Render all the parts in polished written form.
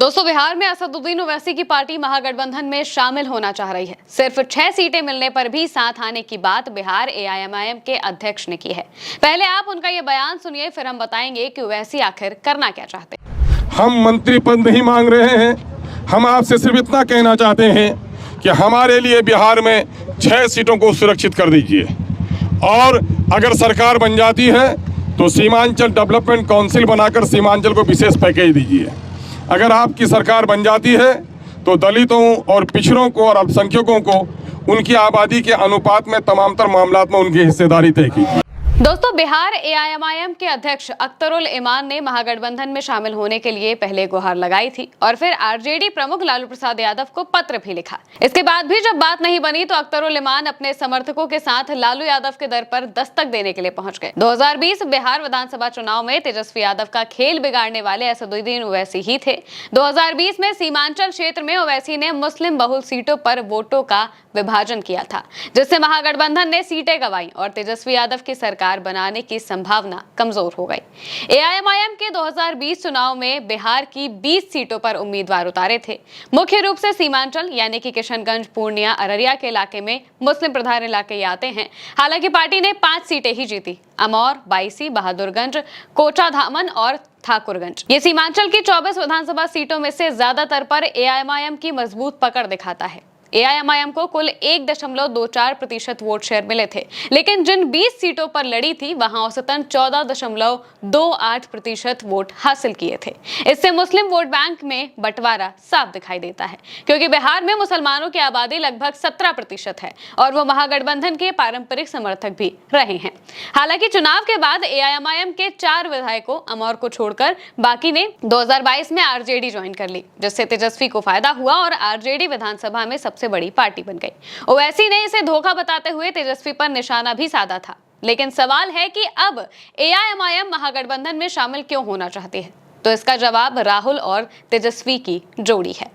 दोस्तों, बिहार में असदुद्दीन ओवैसी की पार्टी महागठबंधन में शामिल होना चाह रही है। सिर्फ 6 सीटें मिलने पर भी साथ आने की बात बिहार एआईएमआईएम के अध्यक्ष ने की है। पहले आप उनका ये बयान सुनिए, फिर हम बताएंगे कि ओवैसी आखिर करना क्या चाहते हैं। हम मंत्री पद नहीं मांग रहे हैं, हम आपसे सिर्फ इतना कहना चाहते हैं कि हमारे लिए बिहार में 6 सीटों को सुरक्षित कर दीजिए, और अगर सरकार बन जाती है तो सीमांचल डेवलपमेंट काउंसिल बनाकर सीमांचल को विशेष पैकेज दीजिए। अगर आपकी सरकार बन जाती है तो दलितों और पिछड़ों को और अल्पसंख्यकों को उनकी आबादी के अनुपात में तमाम तर मामलात में उनकी हिस्सेदारी तय कीजिए। दोस्तों, बिहार एआईएमआईएम के अध्यक्ष अख्तरुल इमान ने महागठबंधन में शामिल होने के लिए पहले गुहार लगाई थी और फिर आरजेडी प्रमुख लालू प्रसाद यादव को पत्र भी लिखा। इसके बाद भी जब बात नहीं बनी तो अख्तरुल इमान अपने समर्थकों के साथ लालू यादव के दर पर दस्तक देने के लिए पहुंच गए। 2020 बिहार विधानसभा चुनाव में तेजस्वी यादव का खेल बिगाड़ने वाले असदुद्दीन ओवैसी ही थे। 2020 में सीमांचल क्षेत्र में ओवैसी ने मुस्लिम बहुल सीटों पर वोटों का विभाजन किया था, जिससे महागठबंधन ने सीटें गंवाई और तेजस्वी यादव की सरकार बनाने की संभावना कमजोर हो गई। एआईएमआईएम के 2020 चुनाव में बिहार की 20 सीटों पर उम्मीदवार उतारे थे। मुख्य रूप से सीमांचल यानी कि किशनगंज, पूर्णिया, अररिया के इलाके में मुस्लिम प्रधान इलाके आते हैं। हालांकि पार्टी ने 5 सीटें ही जीती: अमौर, बायसी, बहादुरगंज, कोचाधामन और ठाकुरगंज। ये सीमांचल की 24 विधानसभा सीटों में से ज्यादातर पर एआईएमआईएम की मजबूत पकड़ दिखाता है। एआईएमआईएम को कुल 1.24% वोट शेयर मिले थे, लेकिन जिन 20 सीटों पर लड़ी थी वहां औसतन 14.28% वोट हासिल किए थे। इससे मुस्लिम वोट बैंक में बंटवारा साफ दिखाई देता है, क्योंकि बिहार में मुसलमानों की आबादी लगभग 17% है और वो महागठबंधन के पारंपरिक समर्थक भी रहे हैं। हालांकि चुनाव के बाद एआईएमआईएम के 4 विधायकों, अमौर को छोड़कर बाकी ने 2022 में आरजेडी ज्वाइन कर ली, जिससे तेजस्वी को फायदा हुआ और आरजेडी विधानसभा में सबसे बड़ी पार्टी बन गई। ओवैसी ने इसे धोखा बताते हुए तेजस्वी पर निशाना भी साधा था। लेकिन सवाल है कि अब एआईएमआईएम महागठबंधन में शामिल क्यों होना चाहती है? तो इसका जवाब राहुल और तेजस्वी की जोड़ी है।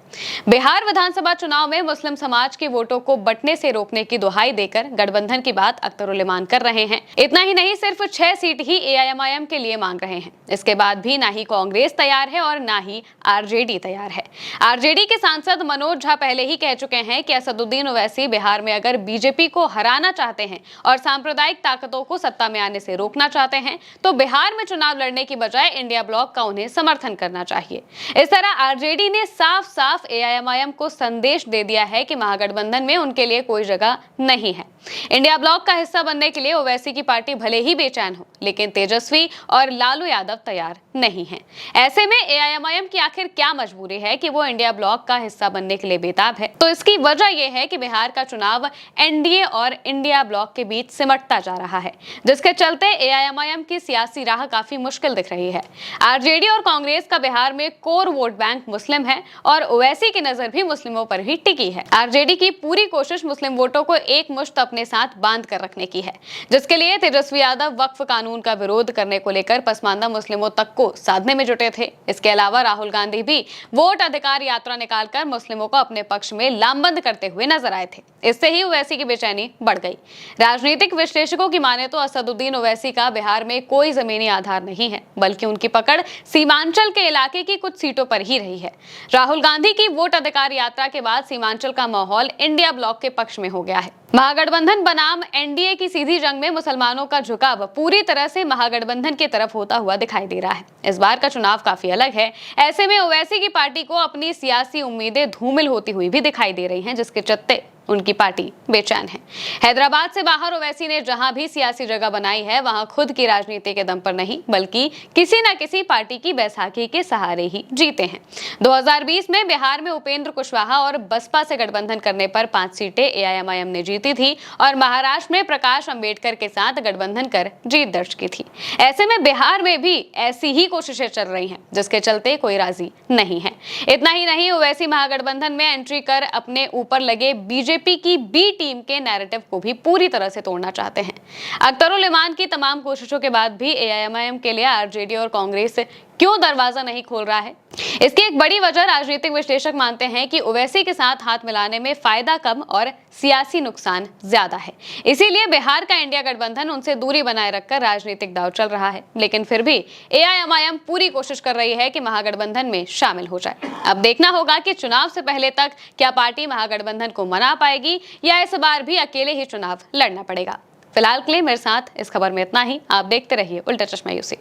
बिहार विधानसभा चुनाव में मुस्लिम समाज के वोटों को बंटने से रोकने की दुहाई देकर गठबंधन की बात अख्तरुल इमान कर रहे हैं। इतना ही नहीं, सिर्फ 6 सीट ही एआईएमआईएम के लिए मांग रहे हैं। इसके बाद भी ना ही कांग्रेस तैयार है और ना ही आरजेडी तैयार है। आरजेडी के सांसद मनोज झा पहले ही कह चुके हैं कि असदुद्दीन ओवैसी बिहार में अगर बीजेपी को हराना चाहते हैं और सांप्रदायिक ताकतों को सत्ता में आने से रोकना चाहते हैं तो बिहार में चुनाव लड़ने की बजाय इंडिया ब्लॉक का उन्हें समर्थन करना चाहिए। इस तरह आरजेडी ने साफ साफ एआईएमआईएम को संदेश दे दिया है कि महागठबंधन में उनके लिए कोई जगह नहीं है। इंडिया ब्लॉक का हिस्सा बनने के लिए ओवैसी की पार्टी भले ही बेचैन हो, लेकिन तेजस्वी और लालू यादव तैयार नहीं हैं। ऐसे में एआईएमआईएम की आखिर क्या मजबूरी है कि वो इंडिया ब्लॉक का हिस्सा बनने के लिए बेताब है? तो इसकी वजह यह है कि बिहार का चुनाव एनडीए और इंडिया ब्लॉक के बीच सिमटता जा रहा है, जिसके चलते एआईएमआईएम की सियासी राह काफी मुश्किल दिख रही है। आरजेडी और कांग्रेस का बिहार में कोर वोट बैंक मुस्लिम है और ओवैसी की नजर भी मुस्लिमों पर ही टिकी है। आरजेडी की पूरी कोशिश मुस्लिम वोटों को एक मुश्त अपने साथ बांध कर रखने की है, जिसके लिए तेजस्वी यादव वक्फ कानून का विरोध करने को लेकर पसमानदा मुस्लिमों तक को साधने में जुटे थे। इसके अलावा राहुल गांधी भी वोट अधिकार यात्रा निकालकर मुस्लिमों को अपने पक्ष में लामबंद करते हुए नजर आए थे। इससे ही ओवैसी की बेचैनी बढ़ गई। राजनीतिक विश्लेषकों की माने तो असदुद्दीन ओवैसी का बिहार में कोई जमीनी आधार नहीं है, बल्कि उनकी पकड़ सीमांचल के इलाके की कुछ सीटों पर ही रही है। राहुल गांधी की वोट अधिकार यात्रा के बाद सीमांचल का माहौल इंडिया ब्लॉक के पक्ष में हो गया है। महागठबंधन बनाम एनडीए की सीधी जंग में मुसलमानों का झुकाव पूरी तरह से महागठबंधन की तरफ होता हुआ दिखाई दे रहा है। इस बार का चुनाव काफी अलग है। ऐसे में ओवैसी की पार्टी को अपनी सियासी उम्मीदें धूमिल होती हुई भी दिखाई दे रही हैं, जिसके चलते उनकी पार्टी बेचैन है। हैदराबाद से बाहर ओवैसी ने जहां भी सियासी जगह बनाई है वहां खुद की राजनीति के दम पर नहीं, बल्कि किसी न किसी पार्टी की बैसाखी के सहारे ही जीते हैं। 2020 में बिहार में उपेंद्र कुशवाहा और बसपा से गठबंधन करने पर 5 सीटें एआईएमआईएम ने जीती थी और महाराष्ट्र में प्रकाश अंबेडकर के साथ गठबंधन कर जीत दर्ज की थी। ऐसे में बिहार में भी ऐसी ही कोशिशें चल रही हैं, जिसके चलते कोई राजी नहीं है। इतना ही नहीं, ओवैसी महागठबंधन में एंट्री कर अपने ऊपर लगे बीजेपी की बी टीम के नैरेटिव को भी पूरी तरह से तोड़ना चाहते हैं। अख्तरुल इमान की तमाम कोशिशों के बाद भी एआईएमआईएम के लिए आरजेडी और कांग्रेस क्यों दरवाजा नहीं खोल रहा है? इसकी एक बड़ी वजह राजनीतिक विश्लेषक मानते हैं कि ओवैसी के साथ हाथ मिलाने में फायदा कम और सियासी नुकसान ज्यादा है। इसीलिए बिहार का इंडिया गठबंधन उनसे दूरी बनाए रखकर राजनीतिक दांव चल रहा है। लेकिन फिर भी एआईएमआईएम पूरी कोशिश कर रही है कि महागठबंधन में शामिल हो जाए। अब देखना होगा कि चुनाव से पहले तक क्या पार्टी महागठबंधन को मना पाएगी या इस बार भी अकेले ही चुनाव लड़ना पड़ेगा। फिलहाल के लिए मेरे साथ इस खबर में इतना ही। आप देखते रहिए उल्टा चश्मा यूसी।